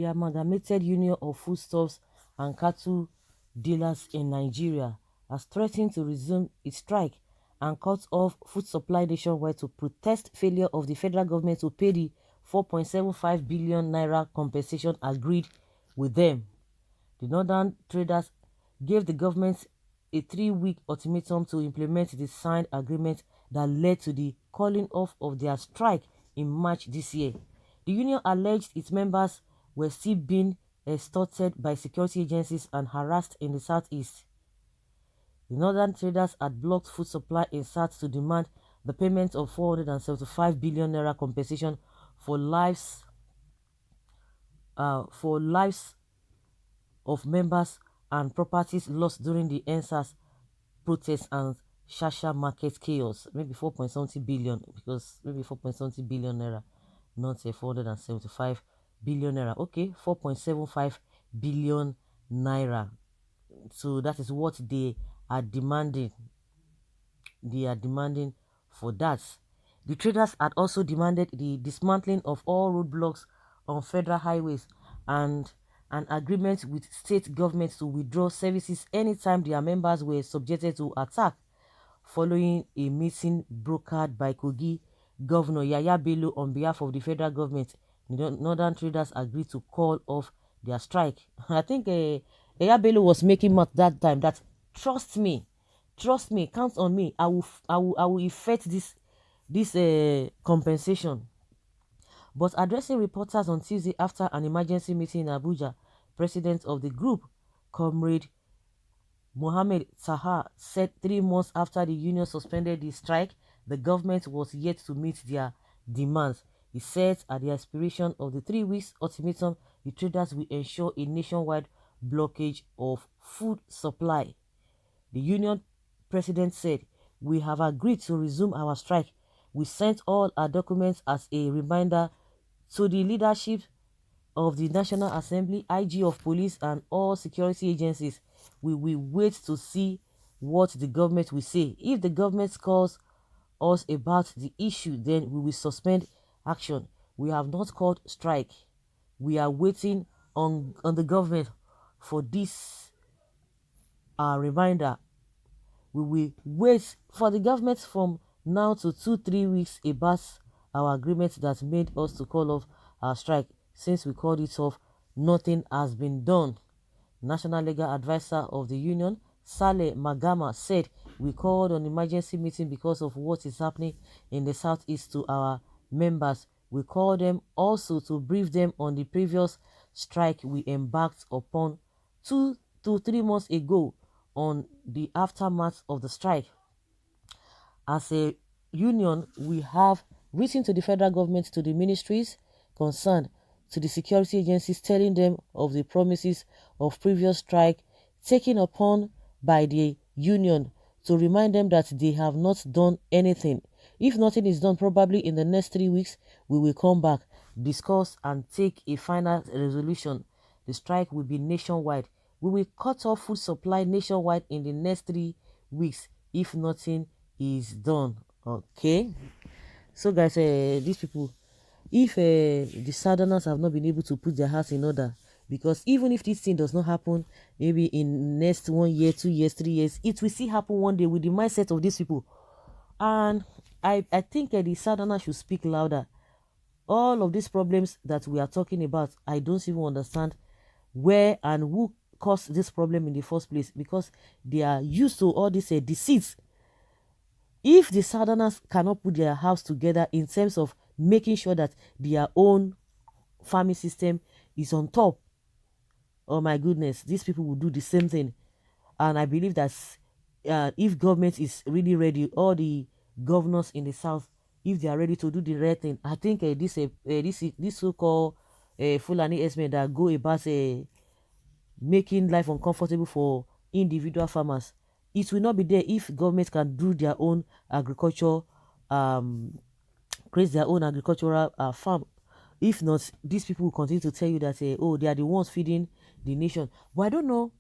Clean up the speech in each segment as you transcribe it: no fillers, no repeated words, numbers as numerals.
the Amalgamated Union of Foodstuffs and Cattle Dealers in Nigeria has threatened to resume its strike and cut off food supply nationwide to protest failure of the federal government to pay the 4.75 billion naira compensation agreed with them. The northern traders gave the government a 3-week ultimatum to implement the signed agreement that led to the calling off of their strike in March this year. The union alleged its members were still being extorted by security agencies and harassed in the southeast. The northern traders had blocked food supply in South to demand the payment of 475 billion naira compensation for lives of members and properties lost during the NSAS protests and Shasha market chaos. Maybe 4.70 billion, because maybe 4.70 billion naira, not 475 billion naira. Okay, 4.75 billion naira. So that is what they are demanding. They are demanding for that. The traders had also demanded the dismantling of all roadblocks on federal highways and an agreement with state governments to withdraw services anytime their members were subjected to attack, following a meeting brokered by Kogi Governor Yaya Bello on behalf of the federal government. The northern traders agreed to call off their strike. I think Yaya Bello was making math that time that trust me, count on me. I will effect this compensation. But addressing reporters on Tuesday after an emergency meeting in Abuja, president of the group, Comrade Mohammed Taha, said 3 months after the union suspended the strike, the government was yet to meet their demands. He said at the expiration of the 3 weeks ultimatum, the traders will ensure a nationwide blockage of food supply. The union president said, "We have agreed to resume our strike. We sent all our documents as a reminder to the leadership of the National Assembly, IG of Police and all security agencies. We will wait to see what the government will say. If the government calls us about the issue, then we will suspend action. We have not called strike. We are waiting on the government for this reminder. We will wait for the government from now to 2-3 weeks about our agreement that made us to call off our strike. Since we called it off, nothing has been done." National legal advisor of the union, Saleh Magama, said, "We called an emergency meeting because of what is happening in the southeast to our members. We called them also to brief them on the previous strike we embarked upon 2 to 3 months ago on the aftermath of the strike. As a union, we have written to the federal government, to the ministries concerned, to the security agencies, telling them of the promises of previous strike taken upon by the union, to remind them that they have not done anything. If nothing is done, probably in the next 3 weeks, we will come back, discuss and take a final resolution. The strike will be nationwide. We will cut off food supply nationwide in the next 3 weeks if nothing is done." Okay, so guys, these people, if the southerners have not been able to put their house in order, because even if this thing does not happen maybe in next 1 year, 2 years, 3 years, it will still happen one day with the mindset of these people. And I think the southerners should speak louder. All of these problems that we are talking about, I don't even understand where and who caused this problem in the first place, because they are used to all these deceits. If the southerners cannot put their house together in terms of making sure that their own farming system is on top, oh my goodness, these people will do the same thing. And I believe that if government is really ready, all the governors in the south, if they are ready to do the right thing, I think this so-called Fulani S-men that go about making life uncomfortable for individual farmers, it will not be there if government can do their own agriculture, create their own agricultural farm. If not, these people will continue to tell you that oh, they are the ones feeding the nation. But I don't know,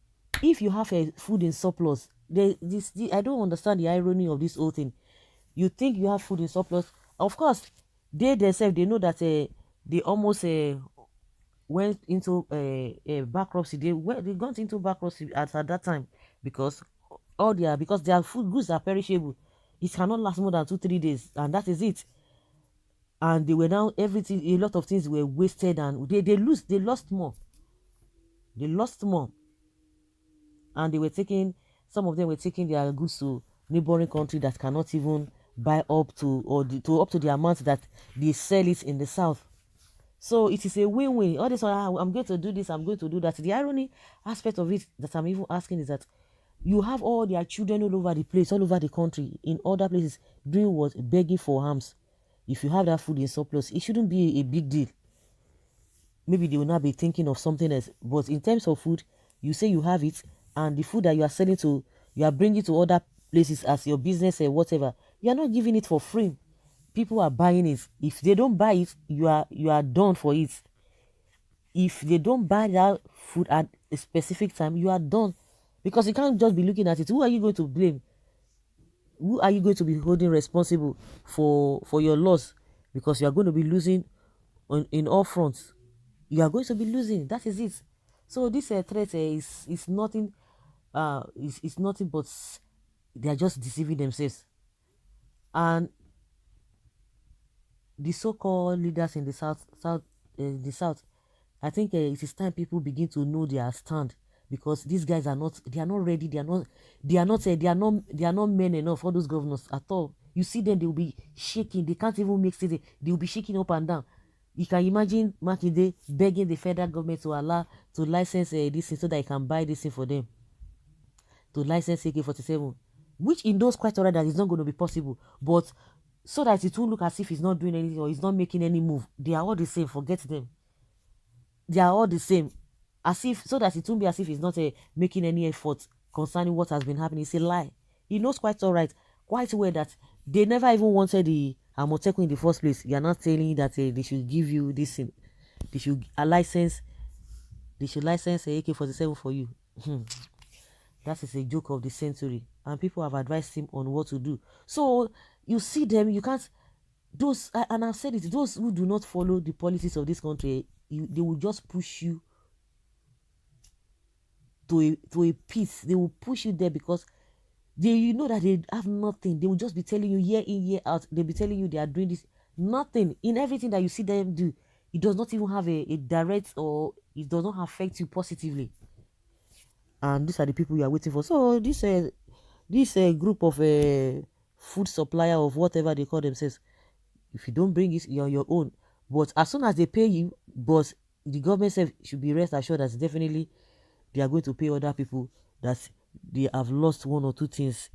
if you have food in surplus, I don't understand the irony of this whole thing. You think you have food in surplus, of course they themselves, they know that they almost went into bankruptcy. They got into bankruptcy at that time because because their food goods are perishable. It cannot last more than 2 3 days, and that is it. And they were now everything. A lot of things were wasted, and they lost more. They lost more, and they were taking some of them were taking their goods to neighboring country that cannot even buy up to to up to the amount that they sell it in the south. So it is a win-win. All this, I'm going to do this, I'm going to do that. The irony aspect of it that I'm even asking is that you have all their children all over the place, all over the country, in other places, doing what? Begging for arms. If you have that food in surplus, it shouldn't be a big deal. Maybe they will not be thinking of something else. But in terms of food, you say you have it, and the food that you are selling to, you are bringing to other places as your business or whatever. You are not giving it for free. People are buying it. If they don't buy it, you are done for it. If they don't buy that food at a specific time, you are done. Because you can't just be looking at it. Who are you going to blame? Who are you going to be holding responsible for your loss? Because you are going to be losing in all fronts. You are going to be losing. That is it. So this threat is nothing. Is nothing but they are just deceiving themselves. And the so-called leaders in the south, I think it is time people begin to know their stand, because these guys are not, they are not ready, they are not men enough, all those governors at all. You see them, they will be shaking, they can't even make sense, they will be shaking up and down. You can imagine Makinde begging the federal government to allow to license this thing so that he can buy this thing for them, to license AK-47, which he knows quite alright that it's not going to be possible, but so that it won't look as if he's not doing anything or he's not making any move. They are all the same, forget them. They are all the same, as if so that it won't be as if he's not making any effort concerning what has been happening. It's a lie. He knows quite all right, quite well, that they never even wanted the Amotekun in the first place. They are not telling you that they should give you this thing. They should license. They should license AK-47 for you. That is a joke of the century, and people have advised him on what to do. So you see them, you can't. And I've said it. Those who do not follow the policies of this country, they will just push you to a piece. They will push you there because you know that they have nothing. They will just be telling you year in year out. They'll be telling you they are doing this. Nothing in everything that you see them do. It does not even have a direct, or it does not affect you positively. And these are the people you are waiting for. So this group of food supplier of whatever they call themselves, if you don't bring it, you're on your own. But as soon as they pay you, but the government should be rest assured that definitely they are going to pay other people that they have lost one or two things